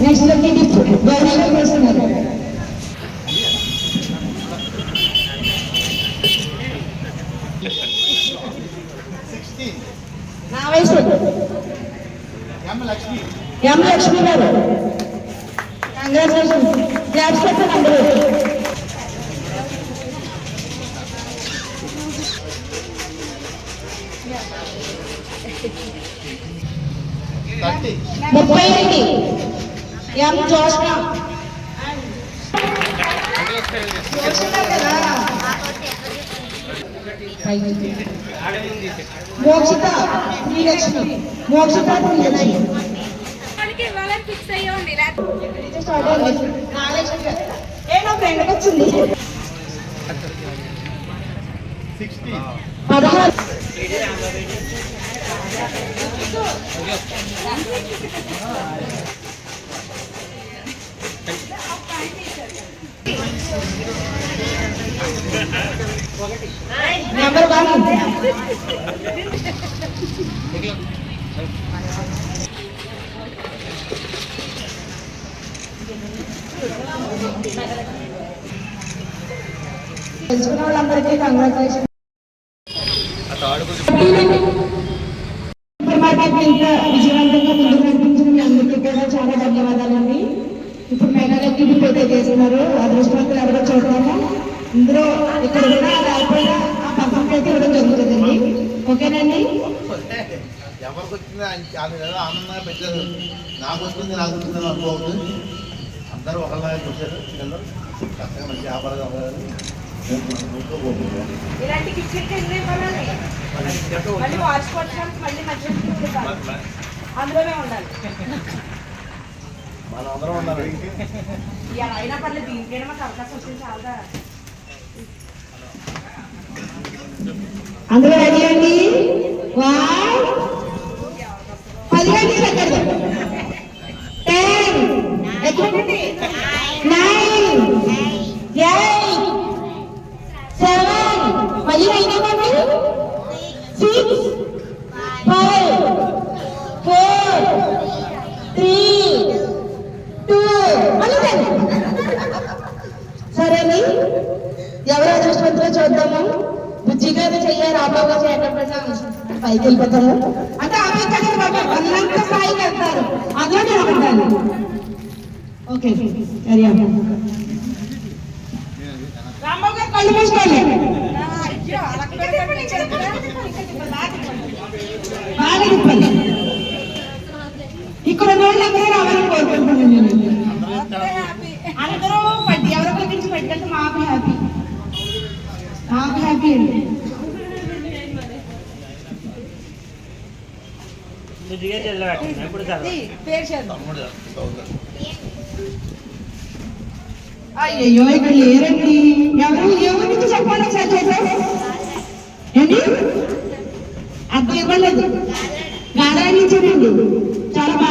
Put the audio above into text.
Next Gauri గారు వస్తున్నారు. నా వయసు ఎం లక్ష్మి గారు. కంగ్రాచులేషన్. క్లాప్స్ పెట్టండి అందరూ. ముప్పై ఎనిమిది ఎం జోష్న. మోక్షిత శ్రీలక్ష్మి. మోక్షిత శ్రీలక్ష్మి. నా ఫ్రెండ్కి వచ్చింది 16. నెంబర్ 1 తెలుసుకున్న వాళ్ళందరికీ కంగ్రాచులేషన్. విజయవంతంగా ముందుకు నడిపించిన మీ అందరికీ కూడా చాలా ధన్యవాదాలండి. ఇప్పుడు మెగాలకి పోతే చేస్తున్నారు. అదృష్టవంతులు ఎవరో చూడతాము. ఇందులో ఇక్కడ కూడా రాకపోయినా ఆ పర్ఫెక్ట్ అయితే ఇవ్వడం జరుగుతుందండి. ఓకేనండి. ఎవరికి వచ్చింది ఆనందంగా పెట్టారు. నాకు వచ్చింది అనుకోవద్దు. అందరూ ఒకలాగా చూశారు. చక్కగా మంచి వ్యాపారం అవ్వాలి. ఇలాంటి గిఫ్ట్ మళ్ళీ వాడుకోవడానికి మళ్ళీ మధ్య అందులోనే ఉండాలి. మనం అందరం ఉండాలి. ఇలా అయినా పర్లేదు. దీనికైనా మాకు అవకాశం వచ్చింది చాలా. అందరూ రెడీ అండి. 10 గంటలు ఎక్కడ 10 ఎక్కడండి 9 8 7 మళ్ళీ అయినామండి 6 5 4 3 2 మళ్ళీ సరేని. ఎవరు అదృష్టవంతులో చూద్దాము. బుజ్జి గారు చెయ్యారు. రాబాబు చేయకపోయినా పైకి వెళ్ళిపోతాము. అంటే ఆమె కదా బాబా అన్నంత స్థాయికి వెళ్తారు. అందులో నేను ఉంటాను. ఓకే రాంబాబు గారు కళ్ళు మూసుకోండి. బాగా తిప్పండి. ఇక్కడ రోజులు అందరూ రావాలని కోరుకుంటున్నాను నేను. అందరూ పట్టి ఎవరో గురించి పెట్టండి. మాకు హ్యాపీ. నాకు హ్యాపీ అండి. అయ్యో ఇక్కడ లేరండి. ఎవరికి చెప్పండి సార్. ఏంటి అర్థం ఇవ్వలేదు. గాడాయించండి. చాలా బాగా